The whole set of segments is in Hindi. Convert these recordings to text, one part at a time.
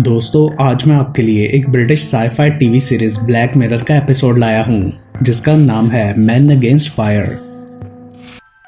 दोस्तों, आज मैं आपके लिए एक British sci-fi TV series black mirror का एपिसोड लाया हूं जिसका नाम है मैन अगेंस्ट फायर।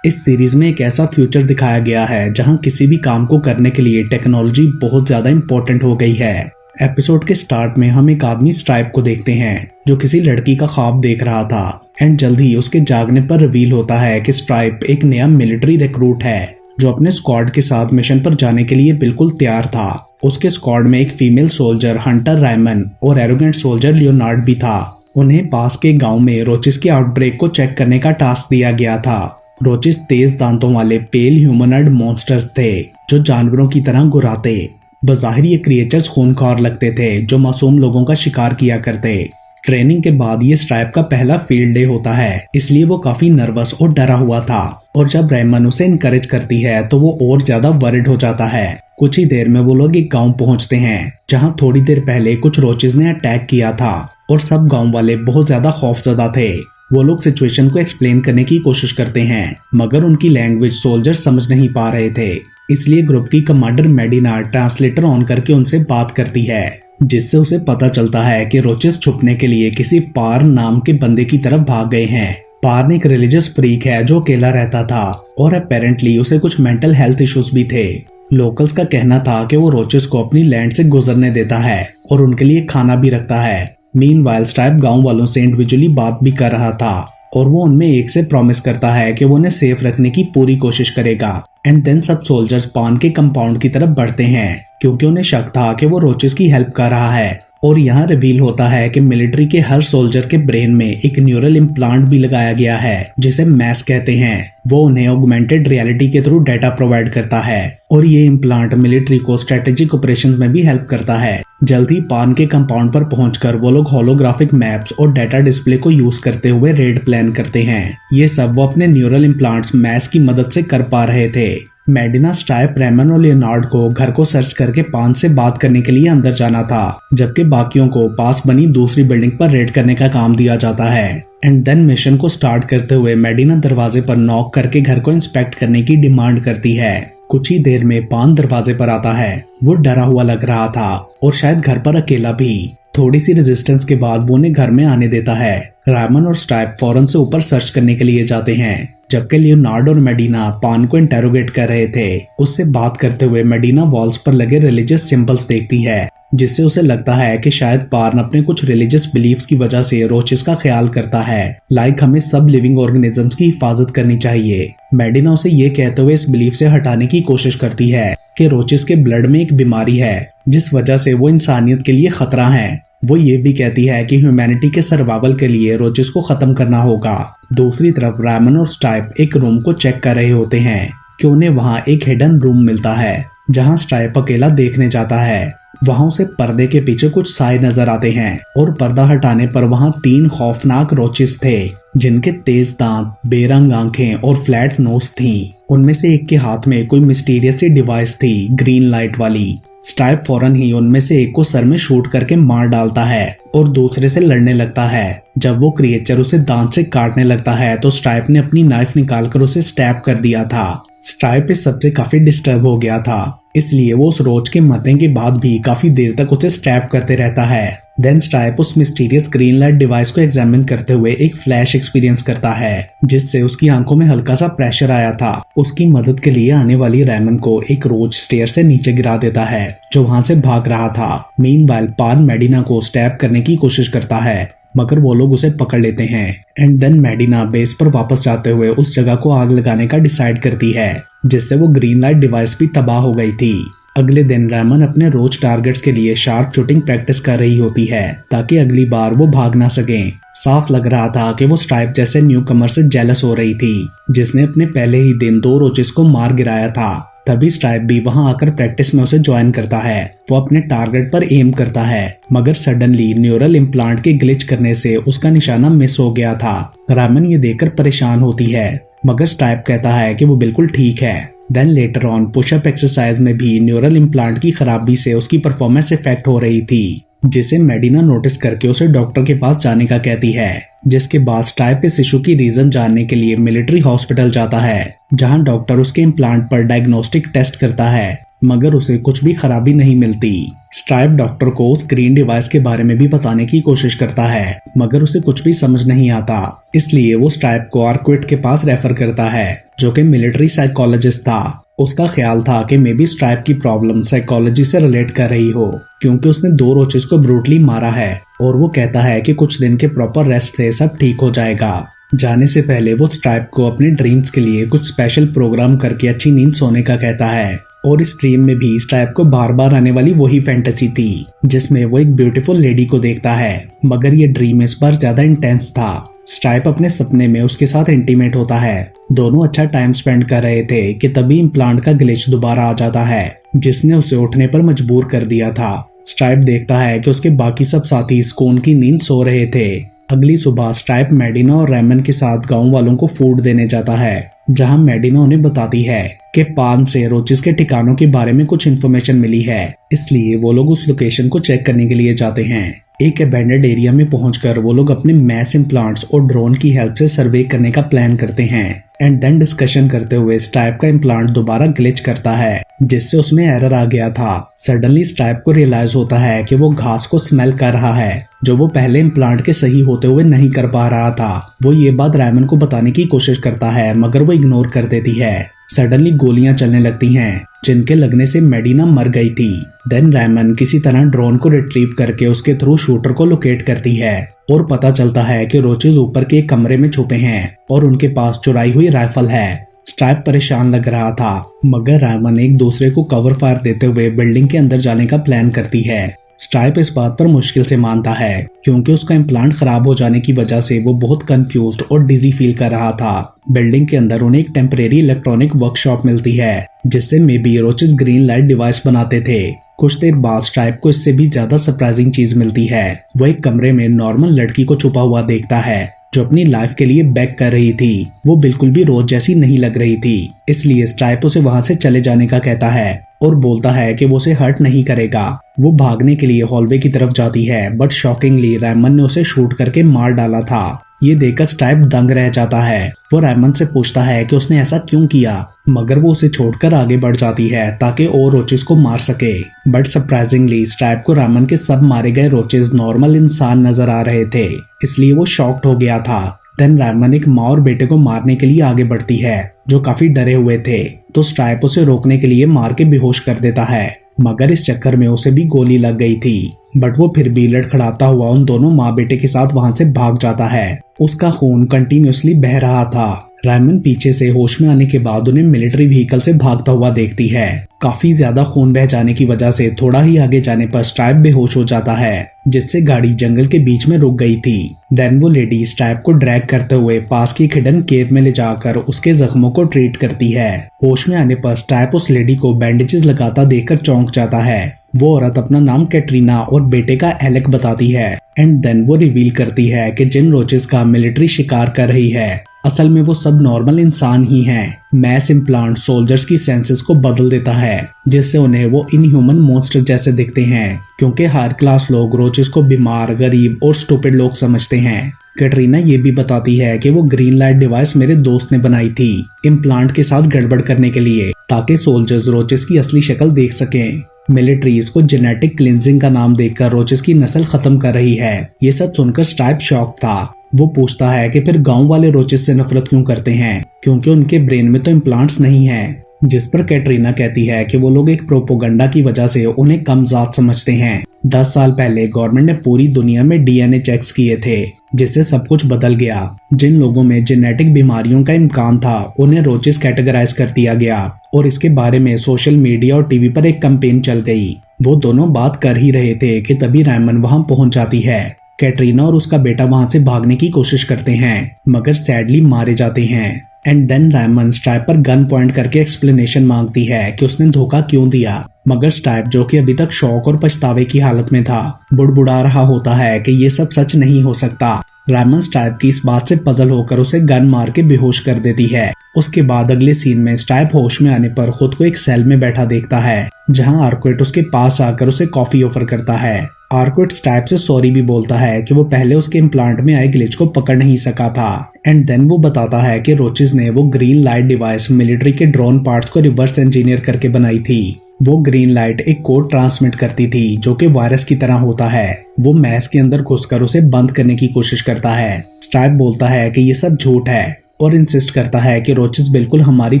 इस सीरीज में एक ऐसा फ्यूचर दिखाया गया है जहां किसी भी काम को करने के लिए टेक्नोलॉजी बहुत ज्यादा इंपॉर्टेंट हो गई है। एपिसोड के स्टार्ट में हम एक आदमी स्ट्राइप को देखते हैं जो किसी लड़की का ख्वाब देख रहा था एंड जल्द ही उसके जागने पर रिवील होता है कि स्ट्राइप एक नया मिलिट्री रिक्रूट है जो अपने स्क्वाड के साथ मिशन पर जाने के लिए बिल्कुल तैयार था। उसके स्क्वाड में एक फीमेल सोल्जर हंटर रायमन और एरोगेंट सोल्जर लियोनार्ड भी था। उन्हें पास के गांव में रोचिस के आउटब्रेक को चेक करने का टास्क दिया गया था। रोचिस तेज दांतों वाले पेल ह्यूमनॉइड मॉन्स्टर्स थे जो जानवरों की तरह गुर्राते। बज़ाहिर ये क्रिएचर्स खूनखार लगते थे जो मासूम लोगों का शिकार किया करते। ट्रेनिंग के बाद ये स्ट्राइप का पहला फील्ड डे होता है, इसलिए वो काफी नर्वस और डरा हुआ था। और जब रेमन उसे इनकरेज करती है तो वो और ज्यादा वरिड हो जाता है। कुछ ही देर में वो लोग एक गांव पहुंचते हैं जहां थोड़ी देर पहले कुछ रोचेस ने अटैक किया था और सब गांव वाले बहुत ज्यादा खौफजदा थे। वो लोग सिचुएशन को एक्सप्लेन करने की कोशिश करते हैं मगर उनकी लैंग्वेज सोल्जर समझ नहीं पा रहे थे, इसलिए ग्रुप की कमांडर मेडिना ट्रांसलेटर ऑन करके उनसे बात करती है जिससे उसे पता चलता है कि रोचेस छुपने के लिए किसी पार नाम के बंदे की तरफ भाग गए हैं। पार एक रिलीजियस फ्रीक है जो अकेला रहता था और अपेरेंटली उसे कुछ मेंटल हेल्थ इश्यूज भी थे। लोकल्स का कहना था कि वो रोचेस को अपनी लैंड से गुजरने देता है और उनके लिए खाना भी रखता है। मीनवाइल स्ट्राइप गांव वालों से इंडिविजुअली बात भी कर रहा था और वो उनमें एक से प्रॉमिस करता है कि वो उन्हें सेफ रखने की पूरी कोशिश करेगा। एंड देन सब सोल्जर्स पान के कंपाउंड की तरफ बढ़ते हैं क्योंकि उन्हें शक था कि वो रोचेस की हेल्प कर रहा है। और यहाँ रिवील होता है कि मिलिट्री के हर सोल्जर के ब्रेन में एक न्यूरल इम्प्लांट भी लगाया गया है जिसे मैस कहते हैं। वो उन्हें ऑगमेंटेड रियलिटी के थ्रू डाटा प्रोवाइड करता है और ये इम्प्लांट मिलिट्री को स्ट्रेटेजिक ऑपरेशंस में भी हेल्प करता है। जल्द ही पान के कंपाउंड पर पहुंचकर वो लोग होलोग्राफिक मैप्स और डाटा डिस्प्ले को यूज करते हुए रेड प्लान करते हैं। ये सब वो अपने न्यूरल इम्प्लांट्स मैस की मदद से कर पा रहे थे। मेडिना स्ट्राइप रेमन और लियोनार्ड को घर को सर्च करके पान से बात करने के लिए अंदर जाना था जबकि बाकियों को पास बनी दूसरी बिल्डिंग पर रेड करने का काम दिया जाता है। एंड देन मिशन को स्टार्ट करते हुए मेडिना दरवाजे पर नॉक करके घर को इंस्पेक्ट करने की डिमांड करती है। कुछ ही देर में पान दरवाजे पर आता है। वो डरा हुआ लग रहा था और शायद घर पर अकेला भी। थोड़ी सी रेजिस्टेंस के बाद वो उन्हें घर में आने देता है। रायमन और स्ट्राइप फौरन से ऊपर सर्च करने के लिए जाते हैं जबकि लियोनार्ड और मेडिना पान को इंटेरोगेट कर रहे थे। उससे बात करते हुए मेडिना वॉल्स पर लगे रिलीजियस सिंबल्स देखती है जिससे उसे लगता है कि शायद पार्न अपने कुछ रिलीजियस बिलीफ्स की वजह से रोचेस का ख्याल करता है। लाइक हमें सब लिविंग ऑर्गेनिजम्स की हिफाजत करनी चाहिए। मेडिना उसे ये कहते हुए इस बिलीफ से हटाने की कोशिश करती है कि रोचेस के ब्लड में एक बीमारी है जिस वजह से वो इंसानियत के लिए खतरा है। वो ये भी कहती है कि ह्यूमैनिटी के सर्वाइवल के लिए रोचेस को खत्म करना होगा। दूसरी तरफ रायमन और स्ट्राइप एक रूम को चेक कर रहे होते हैं कि उन्हें वहां एक हिडन रूम मिलता है जहां स्ट्राइप अकेला देखने जाता है। वहां उसे पर्दे के पीछे कुछ साए नजर आते हैं और पर्दा हटाने पर वहां 3 खौफनाक रोचेस थे जिनके तेज दांत, बेरंग आंखें और फ्लैट नोज थी। उनमें से एक के हाथ में कोई मिस्टीरियस सी डिवाइस थी ग्रीन लाइट वाली। स्ट्राइप फौरन ही उनमें से एक को सर में शूट करके मार डालता है और दूसरे से लड़ने लगता है। जब वो क्रिएचर उसे दांत से काटने लगता है तो स्ट्राइप ने अपनी नाइफ निकालकर उसे स्टैब कर दिया था। स्ट्राइप इस सबसे काफी डिस्टर्ब हो गया था, इसलिए वो उस रोच के मरने के बाद भी काफी देर तक उसे स्टैब करते रहता है। देन स्ट्राइप उस मिस्टीरियस ग्रीन लाइट डिवाइस को एग्जामिन करते हुए एक फ्लैश एक्सपीरियंस करता है जिससे उसकी आंखों में हल्का सा प्रेशर आया था। उसकी मदद के लिए आने वाली रेमन को एक रोच स्टेयर से नीचे गिरा देता है जो वहां से भाग रहा था। मीनवाइल पान मेडिना को स्टैब करने की कोशिश करता है मगर वो लोग उसे पकड़ लेते हैं। एंड देन मेडिना बेस पर वापस जाते हुए उस जगह को आग लगाने का डिसाइड करती है जिससे वो ग्रीन लाइट डिवाइस भी तबाह हो गई थी। अगले दिन रेमन अपने रोज टारगेट्स के लिए शार्प शूटिंग प्रैक्टिस कर रही होती है ताकि अगली बार वो भाग ना सके। साफ लग रहा था कि वो स्ट्राइप जैसे न्यू कमर से जेलस हो रही थी जिसने अपने पहले ही दिन 2 रोचेस को मार गिराया था। तभी स्ट्राइप भी वहां आकर प्रैक्टिस में उसे ज्वाइन करता है। वो अपने टारगेट पर एम करता है मगर सडनली न्यूरल इम्प्लांट के ग्लिच करने से उसका निशाना मिस हो गया था। रायमन ये देखकर परेशान होती है मगर स्ट्राइप कहता है कि वो बिल्कुल ठीक है। Then later on pushup exercise में भी न्यूरल इम्प्लांट की खराबी से उसकी परफॉर्मेंस इफेक्ट हो रही थी जिसे मेडिना नोटिस करके उसे डॉक्टर के पास जाने का कहती है। जिसके बाद स्ट्राइप इस इशू की रीजन जानने के लिए मिलिट्री हॉस्पिटल जाता है जहां डॉक्टर उसके इम्प्लांट पर डायग्नोस्टिक टेस्ट करता है मगर उसे कुछ भी खराबी नहीं मिलती। स्ट्राइप डॉक्टर को उस ग्रीन डिवाइस के बारे में भी बताने की कोशिश करता है, मगर उसे कुछ भी समझ नहीं आता। इसलिए वो स्ट्राइप को आर्क्विट के पास रेफर करता है, जो कि मिलिट्री साइकोलॉजिस्ट था। उसका ख्याल था कि मे बी स्ट्राइप की प्रॉब्लम साइकोलॉजी से रिलेट कर रही हो, क्योंकि उसने 2 रोचेस को ब्रूटली मारा है। और वो कहता है कि कुछ दिन के प्रॉपर रेस्ट से सब ठीक हो जाएगा। जाने से पहले वो स्ट्राइप को अपने ड्रीम्स के लिए कुछ स्पेशल प्रोग्राम करके अच्छी नींद सोने का कहता है। और इस ड्रीम में भी स्ट्राइप को बार बार आने वाली वही फैंटेसी थी, जिसमें वो एक ब्यूटीफुल लेडी को देखता है। मगर ये ड्रीम इस बार ज्यादा इंटेंस था। स्ट्राइप अपने सपने में उसके साथ इंटीमेट होता है। दोनों अच्छा टाइम स्पेंड कर रहे थे कि तभी इम्प्लांट का ग्लिच दोबारा आ जाता है, जिसने उसे उठने पर मजबूर कर दिया था। स्ट्राइप देखता है कि उसके बाकी सब साथी सुकून की नींद सो रहे थे। अगली सुबह स्ट्राइप मेडिना और रेमन के साथ गांव वालों को फूड देने जाता है, जहां मेडिना उन्हें बताती है कि पान से रोचेस के ठिकानों के बारे में कुछ इन्फॉर्मेशन मिली है। इसलिए वो लोग उस लोकेशन को चेक करने के लिए जाते हैं। एक अबैंडन्ड एरिया में पहुंचकर वो लोग अपने मैस इम्प्लांट्स और ड्रोन की हेल्प से सर्वे करने का प्लान करते हैं। एंड देन डिस्कशन करते हुए स्ट्राइप का इम्प्लांट दोबारा ग्लिच करता है, जिससे उसमें एरर आ गया था। सडनली स्ट्राइप को रियलाइज होता है कि वो घास को स्मेल कर रहा है, जो वो पहले इम्प्लांट के सही होते हुए नहीं कर पा रहा था। वो ये बात रेमन को बताने की कोशिश करता है, मगर वो इग्नोर कर देती है। सडनली गोलियां चलने लगती हैं, जिनके लगने से मेडिना मर गई थी। देन रेमन किसी तरह ड्रोन को रिट्रीव करके उसके थ्रू शूटर को लोकेट करती है और पता चलता है कि रोचेस ऊपर के एक कमरे में छुपे हैं और उनके पास चुराई हुई राइफल है। स्ट्राइप परेशान लग रहा था, मगर रेमन एक दूसरे को कवर फायर देते हुए बिल्डिंग के अंदर जाने का प्लान करती है। स्ट्राइप इस बात पर मुश्किल से मानता है, क्योंकि उसका इम्प्लांट खराब हो जाने की वजह से वो बहुत कंफ्यूज्ड और डिजी फील कर रहा था। बिल्डिंग के अंदर उन्हें एक टेम्परेरी इलेक्ट्रॉनिक वर्कशॉप मिलती है, जिससे मे बी रोचेस ग्रीन लाइट डिवाइस बनाते थे। कुछ देर बाद स्ट्राइप को इससे भी ज्यादा सरप्राइजिंग चीज मिलती है। वो एक कमरे में नॉर्मल लड़की को छुपा हुआ देखता है, जो अपनी लाइफ के लिए बैक कर रही थी। वो बिल्कुल भी रोज जैसी नहीं लग रही थी, इसलिए स्ट्राइप उसे वहां से चले जाने का कहता है और बोलता है कि वो उसे हर्ट नहीं करेगा। वो भागने के लिए हॉलवे की तरफ जाती है, बट शॉकिंगली रेमन ने उसे शूट करके मार डाला था। ये देखकर स्ट्राइप दंग रह जाता है। वो रेमन से पूछता है कि उसने ऐसा क्यों किया, मगर वो उसे छोड़कर आगे बढ़ जाती है ताकि और रोचेस को मार सके। बट सरप्राइजिंगली स्ट्राइप को रेमन के सब मारे गए रोचेस नॉर्मल इंसान नजर आ रहे थे, इसलिए वो शॉक्ड हो गया था। देन रेमन एक माँ और बेटे को मारने के लिए आगे बढ़ती है, जो काफी डरे हुए थे। तो स्ट्राइप उसे रोकने के लिए मार के बेहोश कर देता है, मगर इस चक्कर में उसे भी गोली लग गई थी। बट वो फिर भी लड़खड़ाता हुआ उन दोनों माँ बेटे के साथ वहां से भाग जाता है। उसका खून कंटिन्यूअसली बह रहा था। रेमन पीछे से होश में आने के बाद उन्हें मिलिट्री व्हीकल से भागता हुआ देखती है। काफी ज्यादा खून बह जाने की वजह से थोड़ा ही आगे जाने पर स्ट्राइप बेहोश हो जाता है, जिससे गाड़ी जंगल के बीच में रुक गई थी। देन वो लेडी स्ट्राइप को ड्रैग करते हुए पास की हिडन केव में ले जाकर उसके जख्मों को ट्रीट करती है। होश में आने पर स्ट्राइप उस लेडी को बैंडेजेस लगाता देखकर चौंक जाता है। वो औरत अपना नाम कैटरीना और बेटे का एलेक बताती है। एंड देन वो रिवील करती है कि जिन रोचेस का मिलिट्री शिकार कर रही है, असल में वो सब नॉर्मल इंसान ही हैं। मैस इम्प्लांट सोल्जर्स की सेंसेस को बदल देता है, जिससे उन्हें वो इनह्यूमन मॉन्स्टर जैसे दिखते हैं, क्योंकि हायर क्लास लोग रोचेस को बीमार, गरीब और स्टूपिड लोग समझते हैं। कैटरीना ये भी बताती है कि वो ग्रीन लाइट डिवाइस मेरे दोस्त ने बनाई थी इम्प्लांट के साथ गड़बड़ करने के लिए, ताकि सोल्जर्स रोचेस की असली शक्ल देख सकें। मिलिट्री इसको जेनेटिक क्लिनजिंग का नाम देकर रोचेस की नस्ल खत्म कर रही है। ये सब सुनकर स्ट्राइप शॉक था। वो पूछता है कि फिर गांव वाले रोचेस से नफरत क्यों करते हैं, क्योंकि उनके ब्रेन में तो इम्प्लांट्स नहीं है। जिस पर कैटरीना कहती है कि वो लोग एक प्रोपोगंडा की वजह से उन्हें कम जात समझते हैं। 10 साल पहले गवर्नमेंट ने पूरी दुनिया में डीएनए चेक्स किए थे, जिससे सब कुछ बदल गया। जिन लोगों में जेनेटिक बीमारियों का इम्कान था, उन्हें रोचेस कैटेगराइज कर दिया गया और इसके बारे में सोशल मीडिया और टीवी पर एक कैंपेन चल गई। वो दोनों बात कर ही रहे थे कि तभी रेमन वहां पहुंच जाती है। कैटरीना और उसका बेटा वहां से भागने की कोशिश करते हैं, मगर सैडली मारे जाते हैं। एंड देन रेमन स्ट्राइप पर गन पॉइंट करके एक्सप्लेनेशन मांगती है कि उसने धोखा क्यों दिया, मगर स्ट्राइप, जो कि अभी तक शौक और पछतावे की हालत में था, बुड़बुड़ा रहा होता है कि ये सब सच नहीं हो सकता। रेमन स्ट्राइप की इस बात से पजल होकर उसे गन मार के बेहोश कर देती है। उसके बाद अगले सीन में स्ट्राइप होश में आने पर खुद को एक सेल में बैठा देखता है, जहां आर्क्विट उसके पास आकर उसे कॉफी ऑफर करता है। आर्क्विट स्ट्राइप से सॉरी भी बोलता है कि वो पहले उसके इम्प्लांट में आए ग्लिच को पकड़ नहीं सका था। एंड देन वो बताता है कि रोचेस ने वो ग्रीन लाइट डिवाइस मिलिट्री के ड्रोन पार्ट्स को रिवर्स इंजीनियर करके बनाई थी। वो ग्रीन लाइट एक कोड ट्रांसमिट करती थी जो कि वायरस की तरह होता है। वो मैस के अंदर घुसकर उसे बंद करने की कोशिश करता है। स्ट्राइप बोलता है कि ये सब झूठ है और इंसिस्ट करता है कि रोचेस बिल्कुल हमारी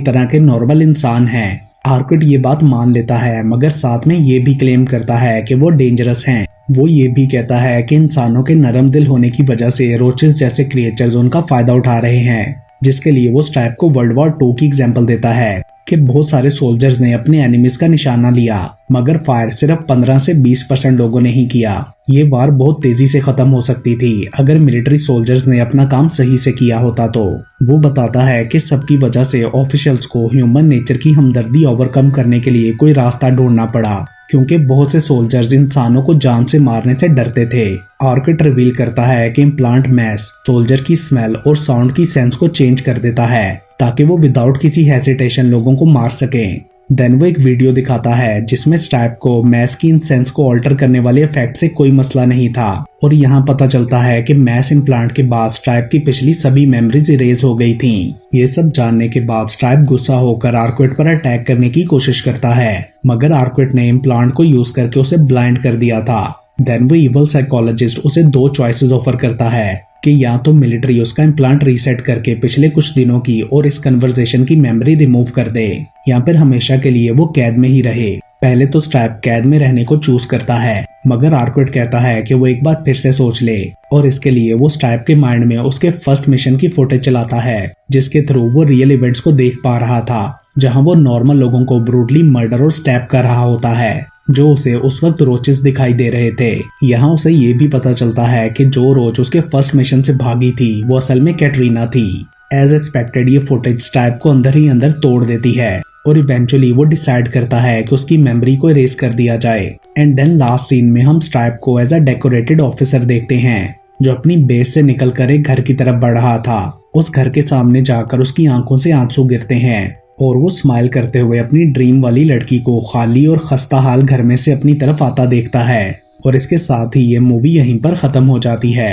तरह के नॉर्मल इंसान हैं। आर्किड ये बात मान लेता है, मगर साथ में ये भी क्लेम करता है कि वो डेंजरस हैं। वो ये भी कहता है कि इंसानों के नरम दिल होने की वजह से रोचेस जैसे क्रिएचर्स उनका फायदा उठा रहे हैं, जिसके लिए वो स्ट्राइप को वर्ल्ड वॉर 2 की एग्जाम्पल देता है कि बहुत सारे सोल्जर्स ने अपने एनिमीज का निशाना लिया, मगर फायर सिर्फ 15 से 20% लोगों ने ही किया। ये वार बहुत तेजी से खत्म हो सकती थी अगर मिलिट्री सोल्जर्स ने अपना काम सही से किया होता तो। वो बताता है कि सबकी वजह से ऑफिशियल्स को ह्यूमन नेचर की हमदर्दी ओवरकम करने के लिए कोई रास्ता ढूंढना पड़ा, क्योंकि बहुत से सोल्जर्स इंसानों को जान से मारने से डरते थे। आर्किड रिवील करता है कि इम्प्लांट मैस सोल्जर की स्मेल और साउंड की सेंस को चेंज कर देता है ताकि वो विदाउट किसी हेसिटेशन लोगों को मार सकें। देन वो एक वीडियो दिखाता है जिसमें स्ट्राइप को मैस की इन सेंस को ऑल्टर करने वाले इफेक्ट से कोई मसला नहीं था, और यहाँ पता चलता है कि मैस इम्प्लांट के बाद स्ट्राइप की पिछली सभी मेमोरीज इरेज हो गई थीं। ये सब जानने के बाद स्ट्राइप गुस्सा होकर आर्किड पर अटैक करने की कोशिश करता है, मगर आर्किड ने इम्प्लांट को यूज करके उसे ब्लाइंड कर दिया था। देन वो इवल साइकोलॉजिस्ट उसे 2 चॉइसेस ऑफर करता है कि या तो मिलिट्री उसका इम्प्लांट रीसेट करके पिछले कुछ दिनों की और इस कन्वर्सेशन की मेमोरी रिमूव कर दे, या फिर हमेशा के लिए वो कैद में ही रहे। पहले तो स्ट्राइप कैद में रहने को चूज करता है, मगर आर्किड कहता है कि वो एक बार फिर से सोच ले, और इसके लिए वो स्ट्राइप के माइंड में उसके फर्स्ट मिशन की फुटेज चलाता है, जिसके थ्रू वो रियल इवेंट्स को देख पा रहा था, जहां वो नॉर्मल लोगों को ब्रूटली मर्डर और स्टैप कर रहा होता है, जो उसे उस वक्त रोचेस दिखाई दे रहे थे। यहाँ उसे ये भी पता चलता है कि जो रोच उसके फर्स्ट मिशन से भागी थी वो असल में कैटरीना थी। एज एक्सपेक्टेड ये फुटेज स्ट्राइप को अंदर ही अंदर तोड़ देती है, और इवेंचुअली वो डिसाइड करता है कि उसकी मेमोरी को इरेज कर दिया जाए। एंड देन लास्ट सीन में हम स्ट्राइप को एज अ डेकोरेटेड ऑफिसर देखते हैं, जो अपनी बेस से निकलकर एक घर की तरफ बढ़ रहा था। उस घर के सामने जाकर उसकी आंखों से आंसू गिरते हैं, और वो स्माइल करते हुए अपनी ड्रीम वाली लड़की को खाली और खस्ता हाल घर में से अपनी तरफ आता देखता है। और इसके साथ ही ये मूवी यहीं पर खत्म हो जाती है।